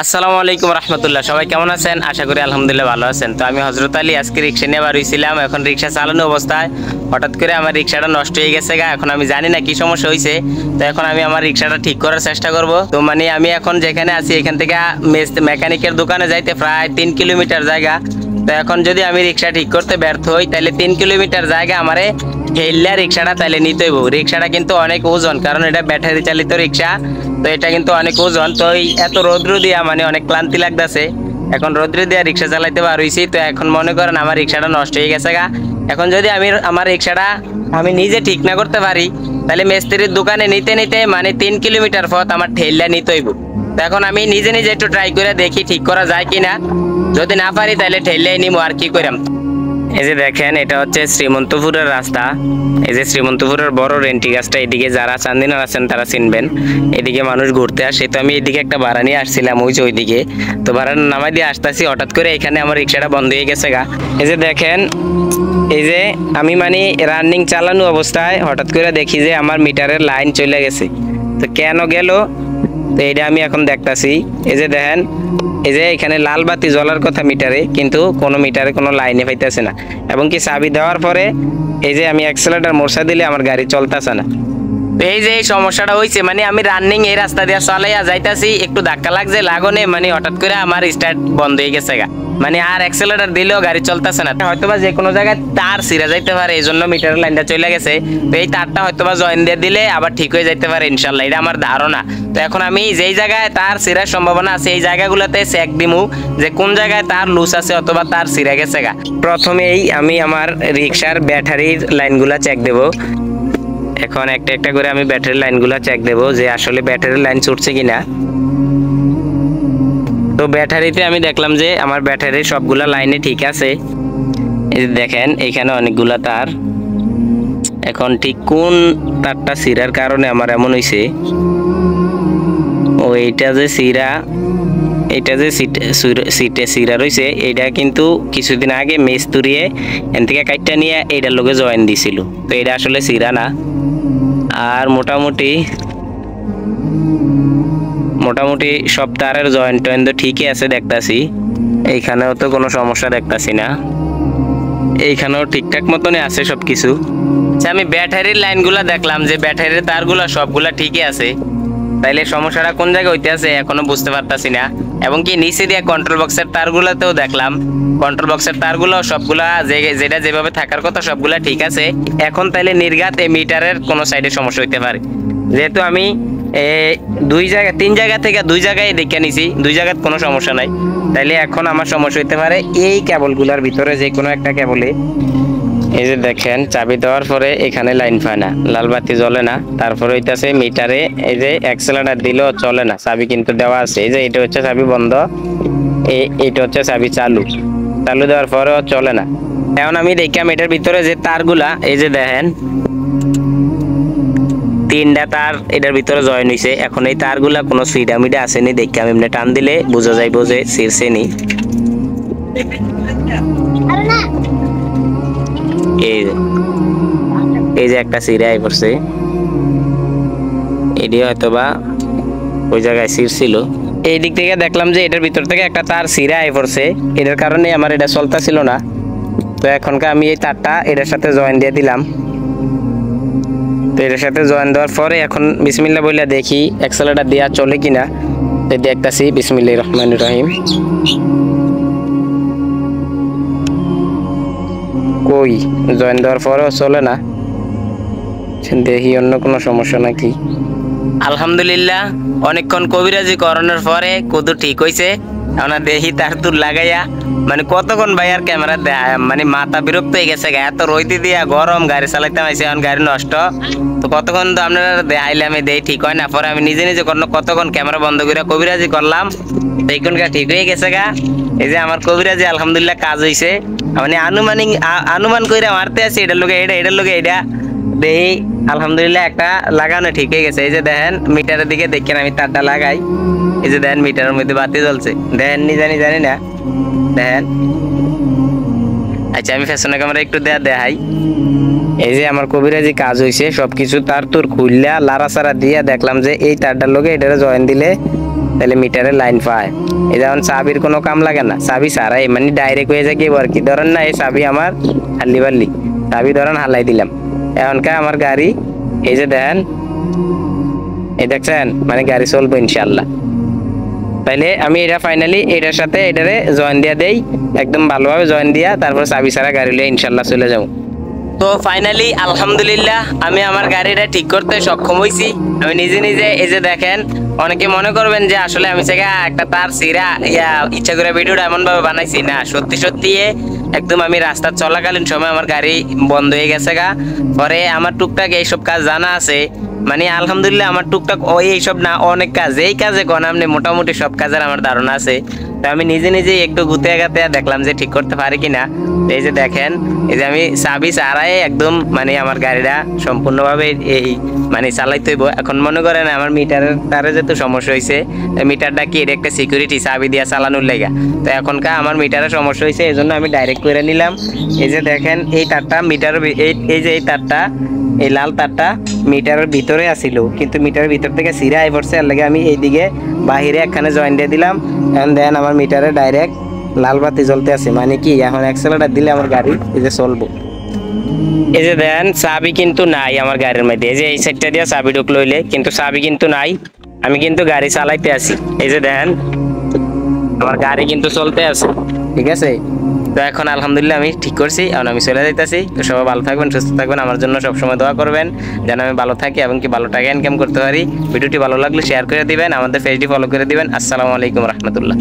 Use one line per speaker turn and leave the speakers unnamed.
আসসালামু আলাইকুম রহমতুল্লাহ। সবাই কেমন আছেন? আশা করি আলহামদুলিল্লাহ ভালো আছেন। তো আমি হজরত আলী আজকে রিক্সা নিয়ে বার হয়েছিলাম। এখন রিক্সা চালানো অবস্থায় হঠাৎ করে আমার রিক্সাটা নষ্ট হয়ে গেছে গা। এখন আমি জানি না কি সমস্যা হয়েছে। তো এখন আমি আমার রিক্সাটা ঠিক করার চেষ্টা করব। তো মানে আমি এখন যেখানে আছি এখান থেকে মেকানিকের দোকানে যাইতে প্রায় 3 কিলোমিটার জায়গা। তো এখন যদি আমি রিক্সা ঠিক করতে ব্যর্থ হই তাহলে 3 কিলোমিটার জায়গা আমারে ঠেললে রিক্সাটা তাহলে নিতে হইব। রিক্সাটা কিন্তু অনেক ওজন, কারণ এটা ব্যাটারি চালিত রিক্সা। তো এটা কিন্তু অনেক ওজন। তো এই এত রৌদ্র দিয়া মানে অনেক ক্লান্তি লাগতেছে। এখন রৌদ্র দিয়া রিক্সা চালাইতে বার হইছি। তো এখন মনে করেন আমার রিক্সাটা নষ্ট হয়ে গেছে গা। এখন যদি আমি আমার রিক্সাটা আমি নিজে ঠিক না করতে পারি তাহলে মিস্ত্রির দোকানে নিতে নিতে মানে 3 কিলোমিটার পথ আমার ঠেললে নিতে হইব। তো এখন আমি নিজে নিজে একটু ট্রাই করে দেখি ঠিক করা যায় কিনা। যদি না পারি তাহলে ঠেললে নিবো, আর কি করাম। এই যে দেখেন, এটা হচ্ছে শ্রীমন্তপুরের রাস্তা। এই যে শ্রীমন্তপুরের বড় রেন্টি গাছটা, এদিকে যারা চান্দিনার আছেন তারা চিনবেন। এদিকে মানুষ ঘুরতে আসে। তো আমি এদিকে একটা ভাড়া নিয়ে আসছিলাম ওই যে ওইদিকে। তো ভাড়া নামাই দিয়ে আসতেছি, হঠাৎ করে এখানে আমার রিক্সাটা বন্ধ হয়ে গেছে গা। এই যে দেখেন, এই যে আমি মানে রানিং চালানো অবস্থায় হঠাৎ করে দেখি যে আমার মিটারের লাইন চলে গেছে। তো কেন গেল তো এটা আমি এখন দেখতাছি। এই যে দেখেন, এই যে এখানে লাল বাতি জ্বলার কথা মিটারে, কিন্তু কোনো মিটারে কোনো লাইনে পাইতেছে না। এবং কি চাবি দেওয়ার পরে এই যে আমি অ্যাক্সেলেটর মোছা দিলে আমার গাড়ি চলতেছে না। এই যে এই সমস্যাটা হয়েছে, মানে আমি রানিং এই রাস্তা দিয়ে চলাইয়া যাইতাছি, একটু ধাক্কা লাগছে লাগনে মানে হঠাৎ করে আমার স্টার্ট বন্ধ হয়ে গেছে গা। মানে আর অ্যাক্সেলেটর দিলেও গাড়ি চলতেছে না। হয়তোবা যে কোনো জায়গায় তার ছিঁড়া যাইতে পারে, এই জন্য মিটারের লাইনটা চলে গেছে। তো এই তারটা হয়তোবা জয়েন দিয়ে দিলে আবার ঠিক হয়ে যাইতে পারে ইনশাল্লাহ, এটা আমার ধারণা। তো এখন আমি যেই জায়গায় তার ছিঁড়ার সম্ভাবনা আছে এই জায়গাগুলোতে চেক দিমু যে কোন জায়গায় তার লুজ আছে অথবা তার ছিঁড়া গেছে গা। প্রথমেই আমি আমার রিক্সার ব্যাটারির লাইনগুলা চেক দেব। এখন একটা একটা করে আমি ব্যাটারি লাইনগুলো চেক দেব যে আসলে ব্যাটারির লাইন ছুটছে কিনা। তো ব্যাটারিতে আমি দেখলাম যে আমার ব্যাটারির সবগুলা লাইনে ঠিক আছে। এই যে দেখেন, এখানে অনেকগুলা তার। এখন ঠিক কোন তারটা ছিঁড়ার কারণে আমার এমন হয়েছে, ও এইটা যে ছিঁড়া, এটা যে সিটে ছিঁড়া রয়েছে, এটা কিন্তু কিছুদিন আগে মেস্তুরিয়ে এন থেকে কাইটটা নিয়ে এইটার লোকে জয়েন দিছিল। তো এটা আসলে ছিঁড়া না। আর মোটামুটি সব তারের জয়েন্ট টয়েন্ট তো ঠিকই আছে দেখতাছি। এইখানেও তো কোনো সমস্যা দেখতাছি না, এইখানেও ঠিকঠাক মতনই আছে সবকিছু। আচ্ছা, আমি ব্যাটারির লাইনগুলা দেখলাম যে ব্যাটারির তারগুলা সবগুলা ঠিকই আছে। তাইলে সমস্যাটা কোন জায়গায় হইতে আছে এখনো বুঝতে পারতাছি না। এবং কি নিচে দিয়ে কন্ট্রোল বক্সের তারগুলাতেও দেখলাম, কন্ট্রোল বক্সের তারগুলো সবগুলা যেটা যেভাবে থাকার কথা সবগুলা ঠিক আছে। এখন তাইলে নির্ঘাত এই মিটারের কোনো সাইডে সমস্যা হইতে পারে। যেহেতু আমি তিন জায়গা থেকে দুই জায়গায় দেখে নিছি, দুই জায়গায় কোনো সমস্যা নাই। তাইলে এখন আমার সমস্যা হইতে পারে এই কেবলগুলোর ভিতরে যে কোনো একটা কেবলে। এই যে দেখেন, চাবি দেওয়ার পরে এখানে লাইন পায় না, লাল বাতি জ্বলে না। তারপরে হইতাছে মিটারে এই যে অ্যাক্সেলেটর দিলেও চলে না, চাবি কিন্তু দেওয়া আছে। এই যে এটা হচ্ছে চাবি বন্ধ, এইটা হচ্ছে চাবি চালু দেওয়ার পরেও চলে না। এখন আমি দেখলাম এটার ভিতরে যে তারগুলা, এই যে দেখেন 3টা তার এটার ভিতরে জয়েন হয়েছে। এখন এই তারগুলা কোনো সিডা মিডা আসেনি, দেখে আমি এমনি টান দিলে বোঝা যাইব যে ছিঁড়ছেনি। এই যে একটা ছিঁড়াই পড়ছে, এটি হয়তোবা ওই জায়গায় ছিঁড়ছিল। এই দিক থেকে দেখলাম যে এটার ভিতর থেকে একটা তার ছিঁড়াই পড়ছে, এটার কারণে আমার এটা চলতেছিল না। তো এখনকার আমি এই তারটা এটার সাথে জয়েন দিয়ে দিলাম। তো এটার সাথে জয়েন দেওয়ার পরে এখন বিসমিল্লাহ বইলা দেখি অ্যাক্সেলেটর দেওয়া চলে কিনা। দেখতাছি বিসমিল্লাহির রহমানির রহিম। কই জয়েন দেওয়ার পরেও চলে না, দেখি অন্য কোনো সমস্যা নাকি। আলহামদুলিল্লাহ, অনেকক্ষণ কবিরাজি করানোর পরে কদু ঠিক হয়েছে। আমরা দেখি তার তুর লাগাইয়া মানে কতক্ষণ ভাই আর ক্যামেরা দেয়, মানে মাথা বিরক্ত হয়ে গেছে। এত রইতে দিয়া গরম গাড়ি চালাইতে পারছি, এখন গাড়ি নষ্ট। তো কতক্ষণ তো আপনারা দেখাইলে আমি দেই ঠিক হয় না, পরে আমি নিজে নিজে কতক্ষণ ক্যামেরা বন্ধ করে কবিরাজি করলাম, এইখানকার ঠিক হয়ে গেছে গা। এই যে আমার কবিরাজি আলহামদুলিল্লাহ কাজ হয়েছে। মানে অনুমান করে মারতে আছি, এটার লোকে এটা দেই আলহামদুলিল্লাহ একটা লাগানো ঠিক হয়ে গেছে। এই যে দেখেন মিটারের দিকে দেখেন, আমি তারটা লাগাই। এই যে দেখেন মিটারের মধ্যে বাতি জ্বলছে, দেখেন জানি না দেখেন। আচ্ছা, আমি ফ্যাশনে ক্যামেরা একটু দেখাই। এই যে আমার কবিরাজি কাজ হয়েছে, সবকিছু তার তোর খুললা লাড়াচাড়া দিয়া দেখলাম যে এই তারটার লোকে এটা জয়েন দিলে তাহলে মিটারে লাইন পায়। এই যেমন চাবির কোনো কাম লাগে না, চাবি ছাড়াই মানে ডাইরেক্ট হয়ে যায় কি আর কি। ধরেন না এই চাবি আমার হাল্লি বাল্লি, চাবি ধরেন হালাই দিলাম, এখনকার আমার গাড়ি এই যে দেখেন, এই দেখছেন মানে গাড়ি চলবো ইনশাল্লাহ। তাইলে আমি এটা ফাইনালি এটার সাথে এটারে জয়েন দিয়া দেই, একদম ভালোভাবে জয়েন দিয়া তারপর চাবি ছাড়া গাড়ি লিয়ে ইনশাল্লাহ চলে যাবো। তো ফাইনালি আলহামদুলিল্লাহ আমি আমার গাড়িটা ঠিক করতে সক্ষম হয়েছি। আমি নিজে নিজে এই যে দেখেন, অনেকে মনে করবেন যে আসলে আমি একটা তার সিরা ইচ্ছা করে ভিডিওটা এমন ভাবে বানাইছি না, সত্যি সত্যি একদম আমি রাস্তা চলাকালীন সময় আমার গাড়ি বন্ধ হয়ে গেছে গা। পরে আমার টুকটাক এইসব কাজ জানা আছে, মানে আলহামদুলিল্লাহ আমার টুকটাক এইসব না অনেক কাজ, এই কাজে কোন আপনি মোটামুটি সব কাজের আমার ধারণা আছে। তো আমি নিজে নিজে একটু গুতে গাতে দেখলাম যে ঠিক করতে পারি কিনা। এই যে দেখেন, এই যে আমি চাবি ছাড়াই একদম মানে আমার গাড়িটা সম্পূর্ণভাবে এই মানে চালাইতে হইব। এখন মনে করেন আমার মিটারের তারে যেহেতু সমস্যা হয়েছে, মিটারটা কি এটা একটা সিকিউরিটি চাবি দিয়া চালানোর লেগা। তো এখনকার আমার মিটারের সমস্যা হয়েছে, এই জন্য আমি ডাইরেক্ট করে নিলাম। এই যে দেখেন এই তারটা মিটার, এই যে এই তারটা, এই লাল তারটা মিটারের ভিতরে আসিল, কিন্তু মিটারের ভিতর থেকে সিরা আই পড়ছে, এর লাগে আমি এইদিকে বাহিরে একখানে জয়েন দিয়ে দিলাম। এখন দেন আমার মিটারে ডাইরেক্ট লাল বাতি জ্বলতে আছে, মানে কি এখন অ্যাক্সেলারেটর দিলে আমার গাড়ি এই যে চলবো। এই যে দেন চাবি কিন্তু নাই আমার গাড়ির মধ্যে, এই যে এই সাইডটা দিয়ে চাবি ঢুক লইলে কিন্তু চাবি কিন্তু নাই, আমি কিন্তু গাড়ি চালাইতে আছি। এই যে দেখেন আমার গাড়ি কিন্তু চলতে আছে, ঠিক আছে। তো এখন আলহামদুলিল্লাহ আমি ঠিক করছি, এখন আমি চলে যাইতেছি। তো সবাই ভালো থাকবেন, সুস্থ থাকবেন, আমার জন্য সবসময় দোয়া করবেন যেন আমি ভালো থাকি এবং কি ভালো টাকা ইনকাম করতে পারি। ভিডিওটি ভালো লাগলে শেয়ার করে দিবেন, আমাদের পেজটি ফলো করে দিবেন। আসসালামু আলাইকুম রহমতুল্লাহ।